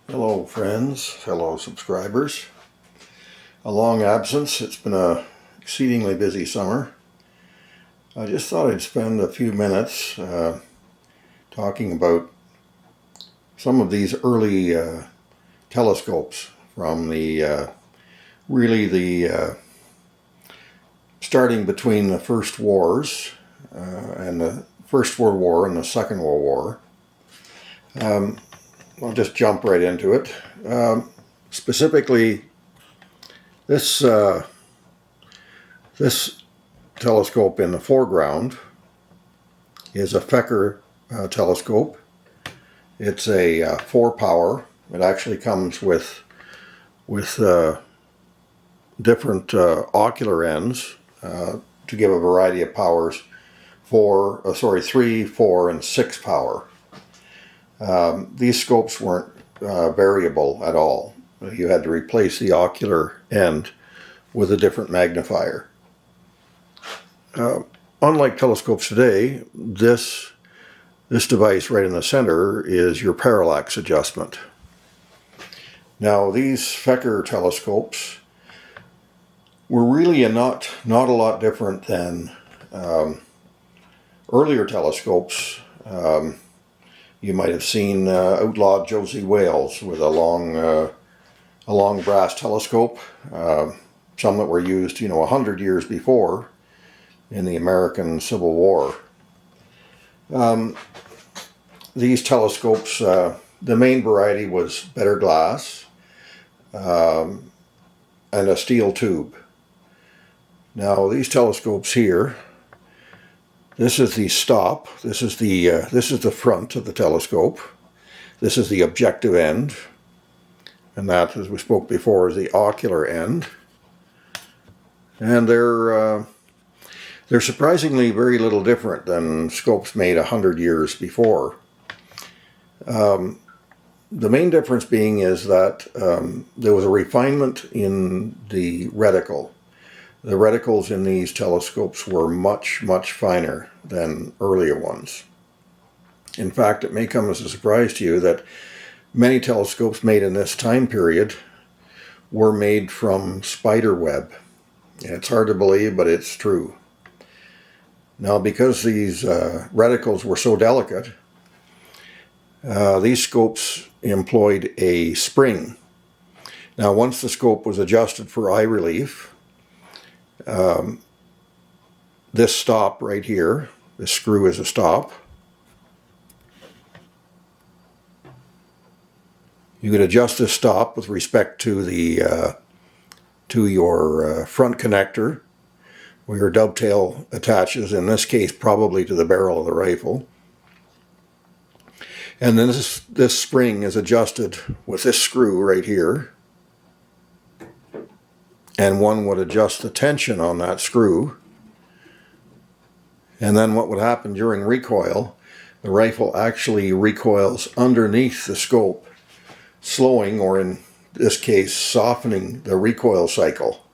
Hello friends, fellow subscribers. A long absence. It's been a exceedingly busy summer. I just thought I'd spend a few minutes talking about some of these early telescopes from the starting between the first wars and the First World War and the Second World War. I'll just jump right into it. Specifically, this telescope in the foreground is a Fecker telescope. It's a 4-power. It actually comes with different ocular ends to give a variety of powers. 3, 4, and 6 power. These scopes weren't variable at all. You had to replace the ocular end with a different magnifier. Unlike telescopes today, this device right in the center is your parallax adjustment. Now, these Fecker telescopes were really not a lot different than earlier telescopes. You might have seen outlawed Josie Wales with a long brass telescope. Some that were used, 100 years before in the American Civil War. These telescopes, the main variety was better glass and a steel tube. Now, these telescopes here, this is the stop. This is the front of the telescope. This is the objective end, and that, as we spoke before, is the ocular end. And they're surprisingly very little different than scopes made 100 years before. The main difference being is that there was a refinement in the reticle. The reticles in these telescopes were much, much finer than earlier ones. In fact, it may come as a surprise to you that many telescopes made in this time period were made from spider web. It's hard to believe, but it's true. Now, because these reticles were so delicate, these scopes employed a spring. Now, once the scope was adjusted for eye relief, this stop right here, this screw is a stop. You could adjust this stop with respect to the your front connector, where your dovetail attaches, in this case probably to the barrel of the rifle. And then this spring is adjusted with this screw right here. And one would adjust the tension on that screw. And then what would happen during recoil, the rifle actually recoils underneath the scope, slowing, or in this case, softening the recoil cycle,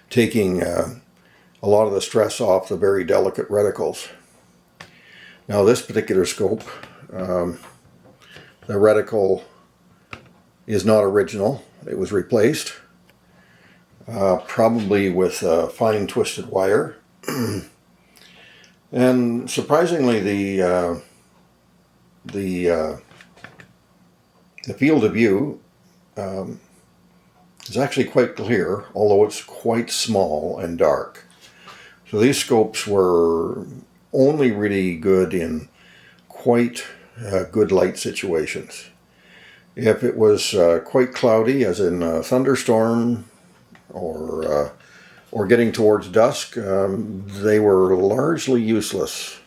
taking a lot of the stress off the very delicate reticles. Now, this particular scope, the reticle is not original. It was replaced. Probably with fine twisted wire. And surprisingly, the field of view is actually quite clear, although it's quite small and dark. So these scopes were only really good in quite good light situations. If it was quite cloudy, as in a thunderstorm, or getting towards dusk, they were largely useless.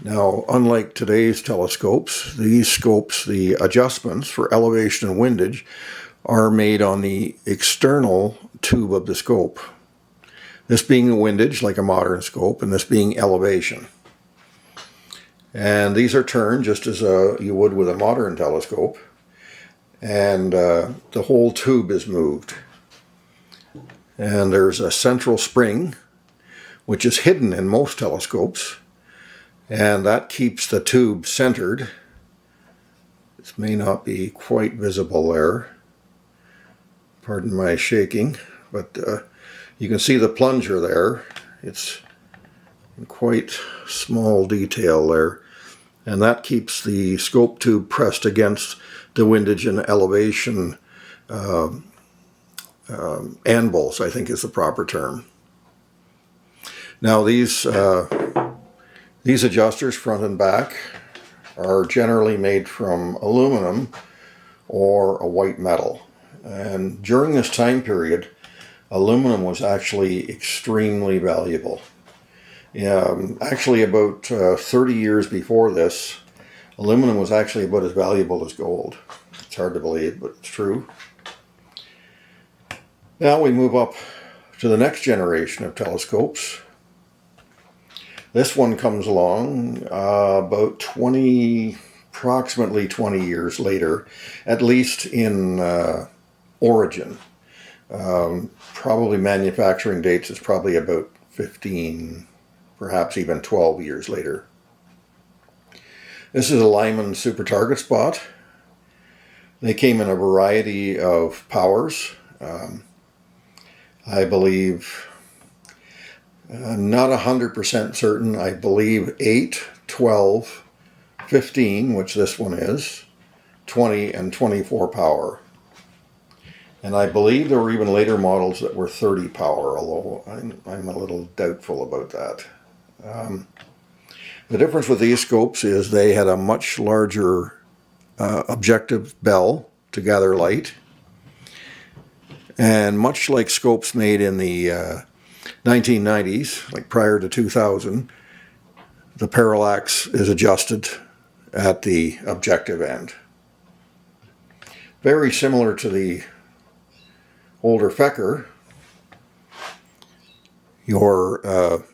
Now, unlike today's telescopes, these scopes, the adjustments for elevation and windage, are made on the external tube of the scope. This being the windage, like a modern scope, and this being elevation. And these are turned just as you would with a modern telescope. And the whole tube is moved. And there's a central spring, which is hidden in most telescopes, and that keeps the tube centered This may not be quite visible there. Pardon my shaking, but you can see the plunger there. It's in quite small detail there. And that keeps the scope tube pressed against the windage and elevation anvils, I think is the proper term. Now these adjusters, front and back, are generally made from aluminum or a white metal. And during this time period, aluminum was actually extremely valuable. Actually, about 30 years before this, aluminum was actually about as valuable as gold. It's hard to believe, but it's true. Now we move up to the next generation of telescopes. This one comes along about approximately 20 years later, at least in origin. Probably manufacturing dates is probably about 15, perhaps even 12 years later. This is a Lyman super target spot. They came in a variety of powers. I believe, not 100% certain, I believe 8, 12, 15, which this one is, 20 and 24 power. And I believe there were even later models that were 30 power, although I'm a little doubtful about that. The difference with these scopes is they had a much larger objective bell to gather light. And much like scopes made in the 1990s, like prior to 2000, the parallax is adjusted at the objective end. Very similar to the older Fecker. Your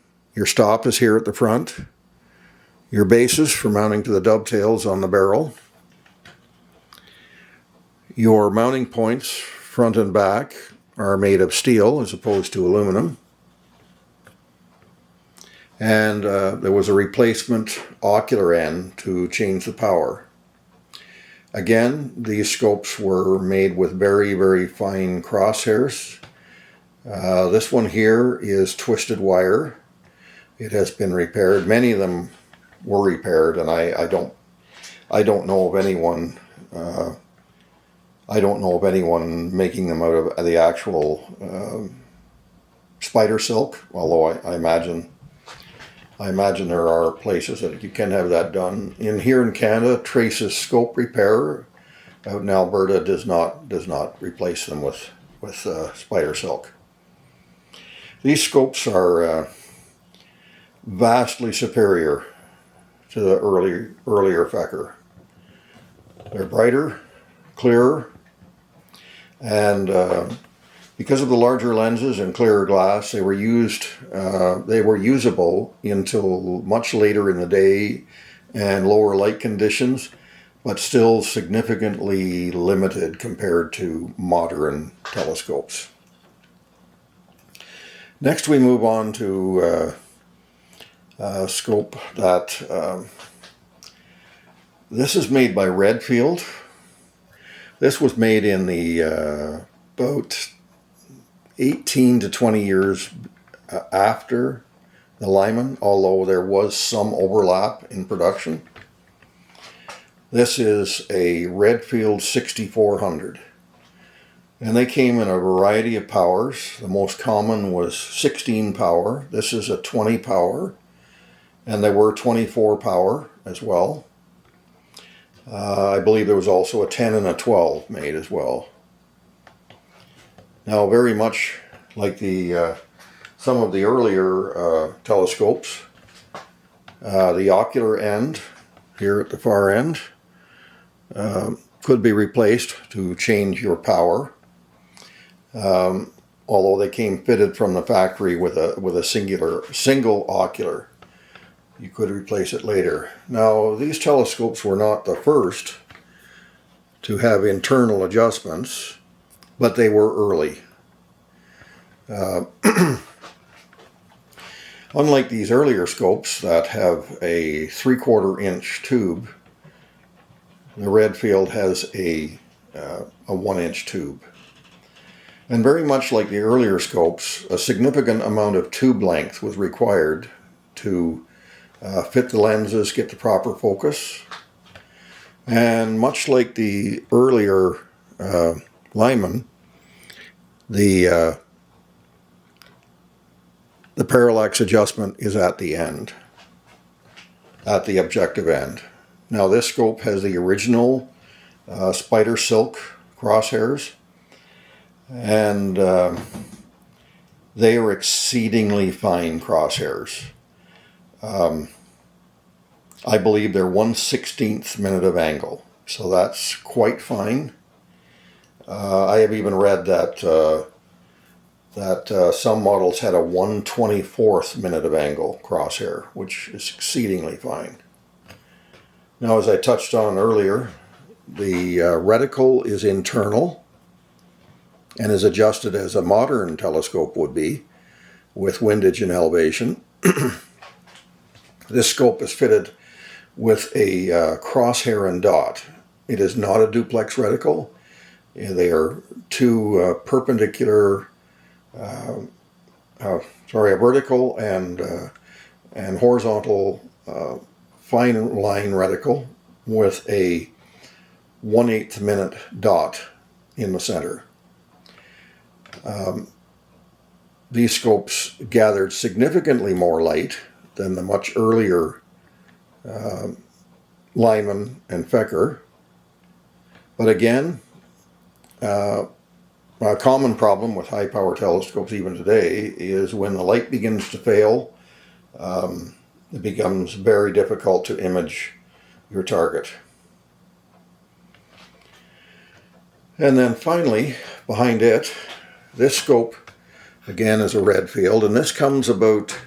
stop is here at the front. Your bases for mounting to the dovetails on the barrel. Your mounting points, front and back, are made of steel as opposed to aluminum. And there was a replacement ocular end to change the power. Again, these scopes were made with very, very fine crosshairs. This one here is twisted wire. It has been repaired. Many of them were repaired, and I don't know of anyone. I don't know of anyone making them out of the actual spider silk. Although I imagine there are places that you can have that done. Here in Canada, Trace's Scope Repair out in Alberta does not replace them with spider silk. These scopes are vastly superior to the earlier Fecker. They're brighter, clearer, and because of the larger lenses and clearer glass, they were usable until much later in the day and lower light conditions, but still significantly limited compared to modern telescopes. Next we move on to a scope that this is made by Redfield. This was made in the about 18 to 20 years after the Lyman, although there was some overlap in production. This is a Redfield 6400. And they came in a variety of powers. The most common was 16 power. This is a 20 power. And there were 24 power as well. I believe there was also a 10 and a 12 made as well. Now, very much like some of the earlier telescopes, the ocular end here at the far end could be replaced to change your power. Although they came fitted from the factory with a single ocular. You could replace it later. Now, these telescopes were not the first to have internal adjustments, but they were early. Unlike these earlier scopes that have a 3/4 inch tube the Redfield has a 1-inch tube. And very much like the earlier scopes, a significant amount of tube length was required to fit the lenses, get the proper focus. And much like the earlier Lyman, the parallax adjustment is at the end, at the objective end. Now this scope has the original spider silk crosshairs, and they are exceedingly fine crosshairs. I believe they're 1/16th minute of angle, so that's quite fine. I have even read that some models had a 1/24th minute of angle crosshair, which is exceedingly fine. Now, as I touched on earlier, the reticle is internal and is adjusted as a modern telescope would be, with windage and elevation. This scope is fitted with a crosshair and dot. It is not a duplex reticle. They are two perpendicular, a vertical and horizontal fine line reticle with a 1/8 minute dot in the center. These scopes gathered significantly more light than the much earlier Lyman and Fecker. But again, a common problem with high power telescopes even today is when the light begins to fail, it becomes very difficult to image your target. And then finally, behind it, this scope again is a Redfield, and this comes about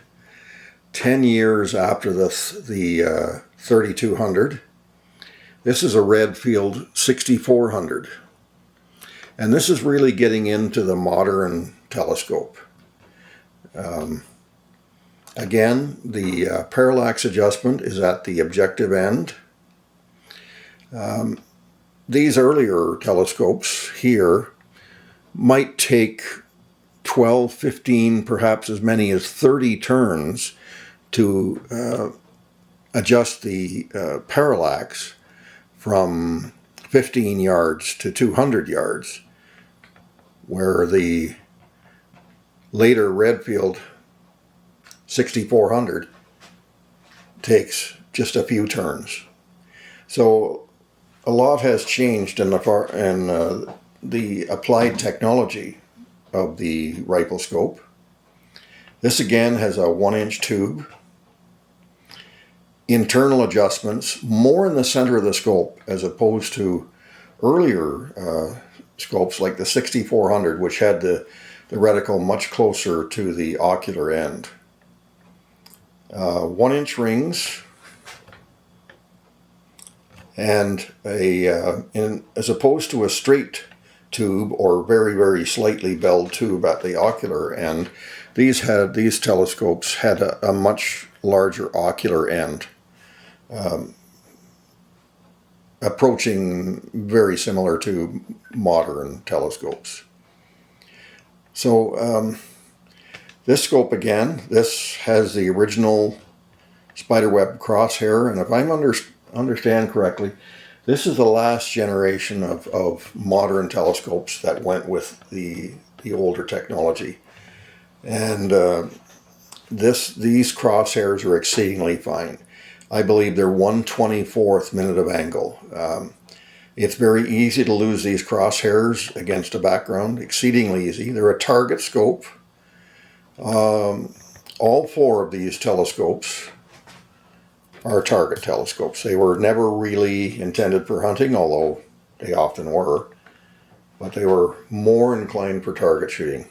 10 years after the 3200. This is a Redfield 6400. And this is really getting into the modern telescope. Again, the parallax adjustment is at the objective end. These earlier telescopes here might take 12, 15, perhaps as many as 30 turns to adjust the parallax from 15 yards to 200 yards, where the later Redfield 6400 takes just a few turns. So a lot has changed in the applied technology of the rifle scope. This again has a 1-inch tube. Internal adjustments, more in the center of the scope as opposed to earlier scopes like the 6400, which had the reticle much closer to the ocular end. 1-inch rings, and as opposed to a straight tube or very, very slightly belled tube at the ocular end, these telescopes had a much larger ocular end, approaching very similar to modern telescopes. So this scope again, this has the original spiderweb crosshair, and if I understand correctly, this is the last generation of modern telescopes that went with the older technology. And these crosshairs are exceedingly fine. I believe they're 1/24th minute of angle. It's very easy to lose these crosshairs against a background, exceedingly easy. They're a target scope. All four of these telescopes are target telescopes. They were never really intended for hunting, although they often were, but they were more inclined for target shooting.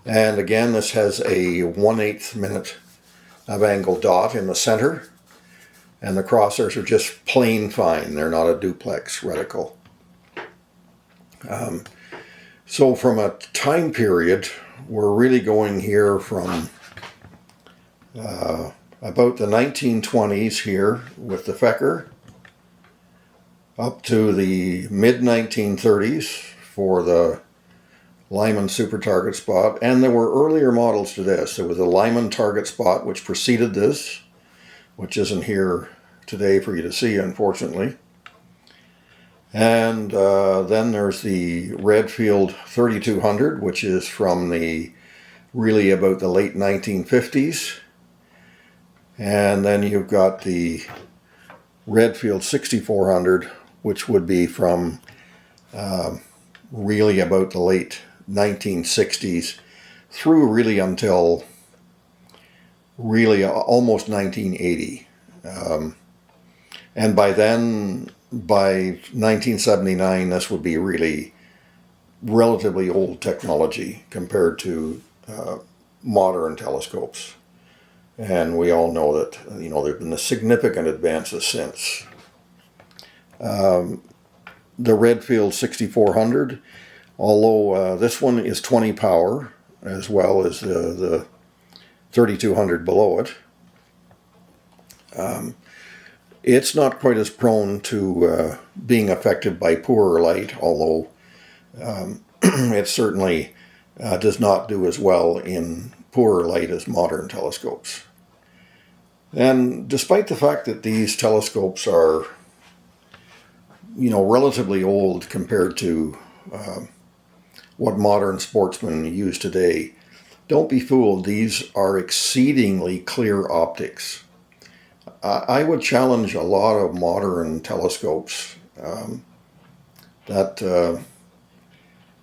And again, this has a 1/8 minute of angle dot in the center, and the crosshairs are just plain fine. They're not a duplex reticle. So from a time period, we're really going here from about the 1920s here with the Fecker, up to the mid-1930s for the Lyman Super Target Spot, and there were earlier models to this. There was a Lyman Target Spot which preceded this, which isn't here today for you to see, unfortunately. And then there's the Redfield 3200, which is from really about the late 1950s. And then you've got the Redfield 6400, which would be from really about the late 1960s through really until really almost 1980. And by then, by 1979, this would be really relatively old technology compared to modern telescopes. And we all know that, there have been significant advances since. The Redfield 6400, although this one is 20 power, as well as the 3200 below it, it's not quite as prone to being affected by poorer light, although it certainly does not do as well in poorer light as modern telescopes. And despite the fact that these telescopes are, relatively old compared to what modern sportsmen use today, don't be fooled, these are exceedingly clear optics. I would challenge a lot of modern telescopes that,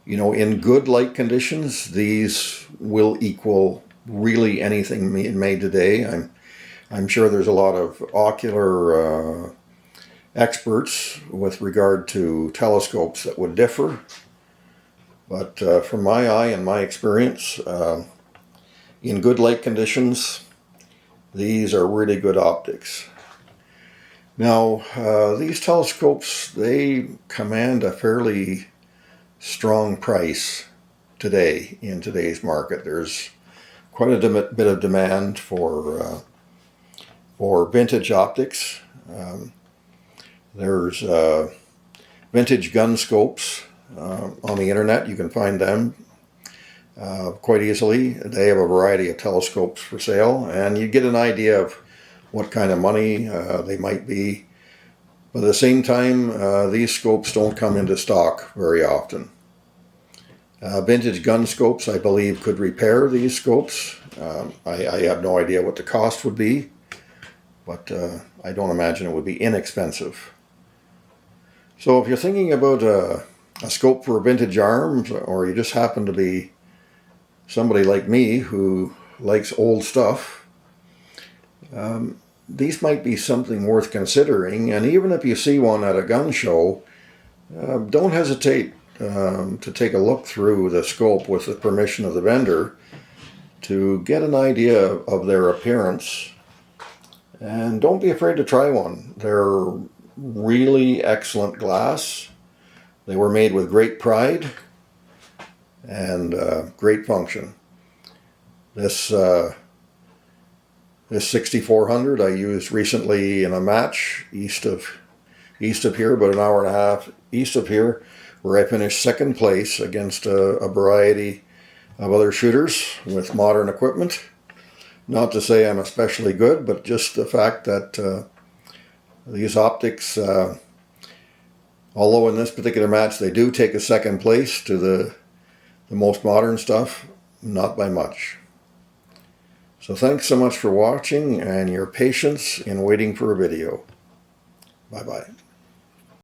in good light conditions, these will equal really anything made today. I'm sure there's a lot of ocular experts with regard to telescopes that would differ. But from my eye and my experience, in good light conditions, these are really good optics. Now, these telescopes, they command a fairly strong price today in today's market. There's quite a bit of demand for vintage optics. There's vintage gun scopes on the internet. You can find them quite easily. They have a variety of telescopes for sale, and you get an idea of what kind of money they might be. But at the same time, these scopes don't come into stock very often. Vintage gun scopes, I believe, could repair these scopes. I have no idea what the cost would be, but I don't imagine it would be inexpensive. So if you're thinking about a scope for vintage arms, or you just happen to be somebody like me who likes old stuff, these might be something worth considering. And even if you see one at a gun show, don't hesitate to take a look through the scope with the permission of the vendor to get an idea of their appearance. And don't be afraid to try one. They're really excellent glass. They were made with great pride and great function. This 6400 I used recently in a match east of here, about an hour and a half east of here, where I finished second place against a variety of other shooters with modern equipment. Not to say I'm especially good, but just the fact that these optics, although in this particular match they do take a second place to the most modern stuff, not by much. So thanks so much for watching and your patience in waiting for a video. Bye-bye.